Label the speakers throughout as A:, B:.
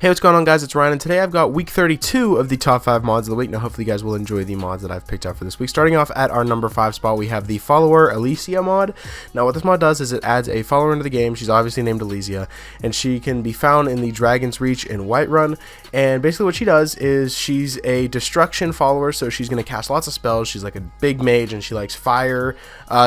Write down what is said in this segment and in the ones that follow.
A: Hey, what's going on, guys? It's Ryan, and today I've got week 32 of the top 5 mods of the week. Now, hopefully you guys will enjoy the mods that I've picked out for this week. Starting off at our number 5 spot, we have the follower Alysia mod. Now, what this mod does is it adds a follower into the game. She's obviously named Alysia, and she can be found in the Dragon's Reach in Whiterun. And basically what she does is she's a destruction follower, so she's going to cast lots of spells. She's like a big mage, and she likes fire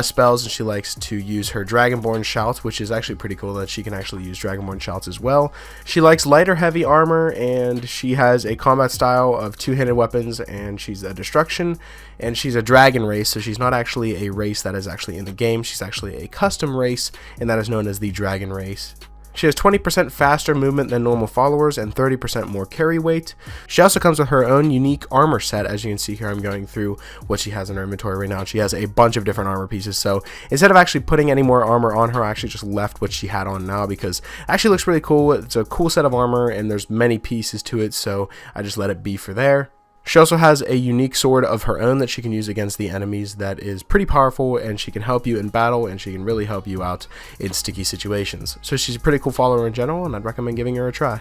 A: spells, and she likes to use her Dragonborn shouts, which is actually pretty cool that she can actually use Dragonborn shouts as well. She likes lighter heavy armor, and she has a combat style of two-handed weapons, and she's a destruction, and she's a dragon race, so she's not actually a race that is actually in the game. She's actually a custom race, and that is known as the dragon race. She has 20% faster movement than normal followers and 30% more carry weight. She also comes with her own unique armor set. As you can see here, I'm going through what she has in her inventory right now. She has a bunch of different armor pieces, so instead of actually putting any more armor on her, I actually just left what she had on now because it actually looks really cool. It's a cool set of armor, and there's many pieces to it, so I just let it be for there. She also has a unique sword of her own that she can use against the enemies that is pretty powerful, and she can help you in battle, and she can really help you out in sticky situations. So she's a pretty cool follower in general, and I'd recommend giving her a try.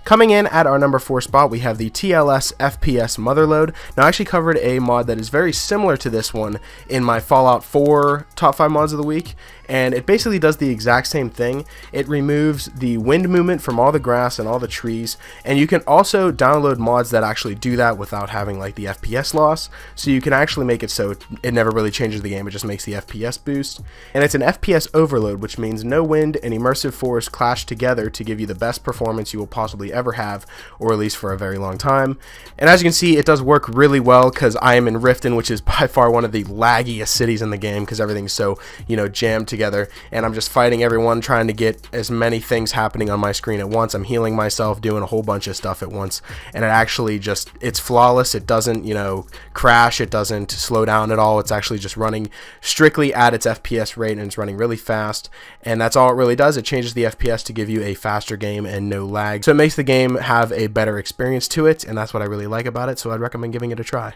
A: Coming in at our number 4 spot, we have the TLS FPS Motherlode. Now, I actually covered a mod that is very similar to this one in my Fallout 4 top 5 mods of the week, and it basically does the exact same thing. It removes the wind movement from all the grass and all the trees, and you can also download mods that actually do that without having like the FPS loss, so you can actually make it so it never really changes the game, it just makes the FPS boost. And it's an FPS overload, which means no wind and immersive forest clash together to give you the best performance you will possibly ever have, or at least for a very long time. And as you can see, it does work really well because I am in Riften, which is by far one of the laggiest cities in the game because everything's so, jammed together, and I'm just fighting everyone, trying to get as many things happening on my screen at once. I'm healing myself, doing a whole bunch of stuff at once, and it actually it's flawless. It doesn't crash, it doesn't slow down at all. It's actually just running strictly at its FPS rate, and it's running really fast, and that's all it really does. It changes the FPS to give you a faster game and no lag, so it makes the game have a better experience to it, and that's what I really like about it, so I'd recommend giving it a try.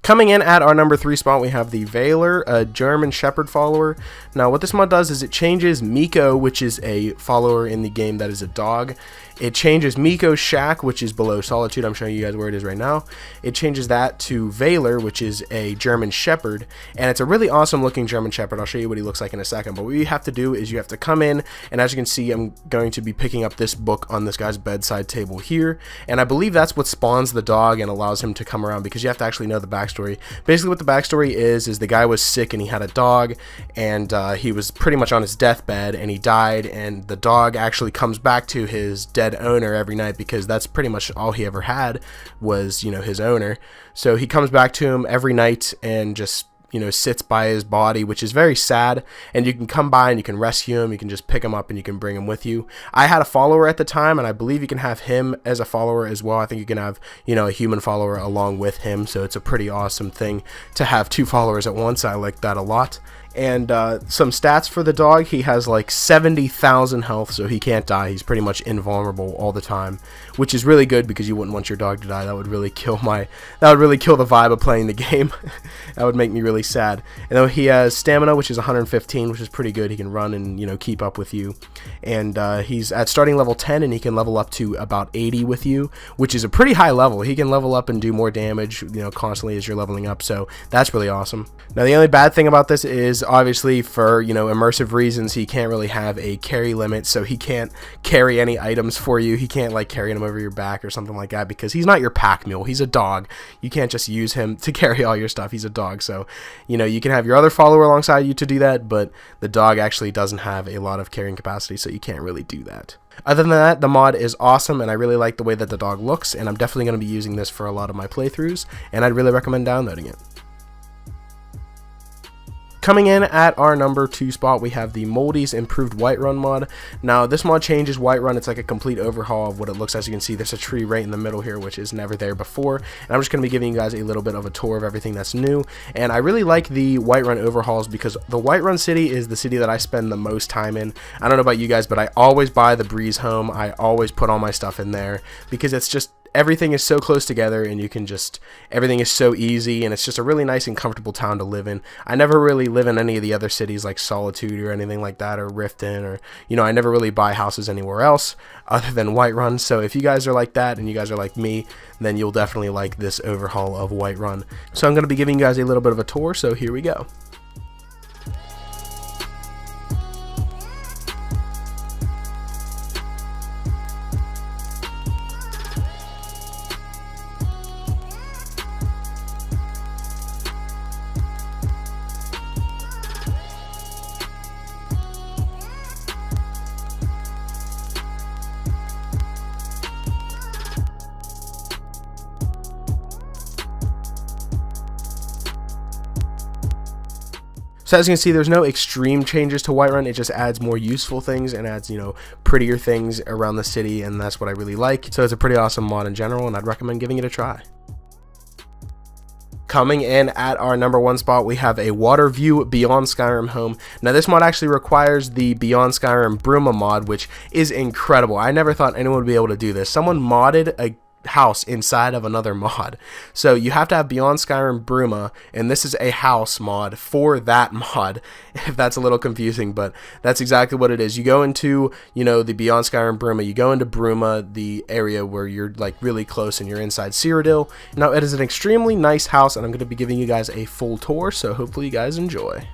A: Coming in at our number 3 spot, we have the Veiler, a German Shepherd follower. Now, what this mod does is it changes Miko, which is a follower in the game that is a dog. It changes Miko's shack, which is below Solitude. I'm showing you guys where it is right now. It changes that to Veiler, which is a German Shepherd, and it's a really awesome looking German Shepherd. I'll show you what he looks like in a second, but what you have to do is you have to come in, and as you can see, I'm going to be picking up this book on this guy's bedside table here, and I believe that's what spawns the dog and allows him to come around, because you have to actually know the backstory. Basically what the backstory is the guy was sick and he had a dog, and he was pretty much on his deathbed, and he died, and the dog actually comes back to his dead owner every night, because that's pretty much all he ever had was his owner. So he comes back to him every night and just sits by his body, which is very sad, and you can come by and you can rescue him, you can just pick him up and you can bring him with you. I had a follower at the time, and I believe you can have him as a follower as well. I think you can have a human follower along with him, so it's a pretty awesome thing to have 2 followers at once. I like that a lot. And some stats for the dog: he has like 70,000 health, so he can't die. He's pretty much invulnerable all the time, which is really good because you wouldn't want your dog to die. That would really kill the vibe of playing the game. That would make me really sad. And then he has stamina, which is 115, which is pretty good. He can run and keep up with you. And he's at starting level 10, and he can level up to about 80 with you, which is a pretty high level. He can level up and do more damage constantly as you're leveling up, so that's really awesome. Now, the only bad thing about this is, obviously, for immersive reasons, he can't really have a carry limit, so he can't carry any items for you. He can't like carry them over your back or something like that, because he's not your pack mule. He's a dog. You can't just use him to carry all your stuff. He's a dog, so you can have your other follower alongside you to do that, but the dog actually doesn't have a lot of carrying capacity, so you can't really do that. Other than that, the mod is awesome, and I really like the way that the dog looks, and I'm definitely going to be using this for a lot of my playthroughs, and I'd really recommend downloading it. Coming in at our number 2 spot, we have the Moldy's Improved Whiterun mod. Now, this mod changes Whiterun. It's like a complete overhaul of what it looks. As you can see, there's a tree right in the middle here, which is never there before. And I'm just going to be giving you guys a little bit of a tour of everything that's new. And I really like the Whiterun overhauls because the Whiterun city is the city that I spend the most time in. I don't know about you guys, but I always buy the Breeze home. I always put all my stuff in there because everything is so close together, and you can just, everything is so easy, and it's just a really nice and comfortable town to live in. I never really live in any of the other cities like Solitude or anything like that, or Riften, or, you know, I never really buy houses anywhere else other than Whiterun. So if you guys are like that and you guys are like me, then you'll definitely like this overhaul of Whiterun. So I'm going to be giving you guys a little bit of a tour, so here we go. So as you can see, there's no extreme changes to Whiterun. It just adds more useful things and adds, you know, prettier things around the city, and that's what I really like. So it's a pretty awesome mod in general, and I'd recommend giving it a try. Coming in at our number 1 spot, we have a water view Beyond Skyrim home. Now this mod actually requires the Beyond Skyrim Bruma mod, which is incredible. I never thought anyone would be able to do this. Someone modded a house inside of another mod. So you have to have Beyond Skyrim Bruma, and this is a house mod for that mod, if that's a little confusing, but that's exactly what it is. You go into, you know, the Beyond Skyrim Bruma, you go into Bruma, the area where you're like really close and you're inside Cyrodiil. Now it is an extremely nice house, and I'm going to be giving you guys a full tour, so hopefully you guys enjoy.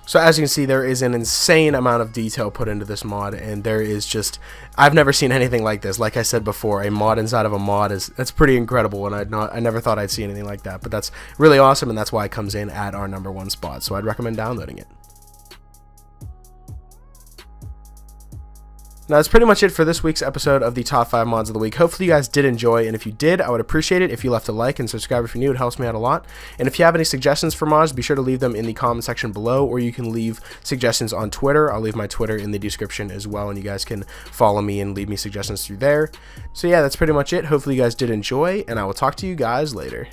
A: So as you can see, there is an insane amount of detail put into this mod, and there is just, I've never seen anything like this. Like I said before, a mod inside of a mod that's pretty incredible, and I never thought I'd see anything like that. But that's really awesome, and that's why it comes in at our number 1 spot. So I'd recommend downloading it. Now that's pretty much it for this week's episode of the top 5 mods of the week. Hopefully you guys did enjoy, and if you did, I would appreciate it if you left a like and subscribe if you're new. It helps me out a lot. And if you have any suggestions for mods, be sure to leave them in the comment section below, or you can leave suggestions on Twitter. I'll leave my Twitter in the description as well, and you guys can follow me and leave me suggestions through there. So yeah, that's pretty much it. Hopefully you guys did enjoy, and I will talk to you guys later.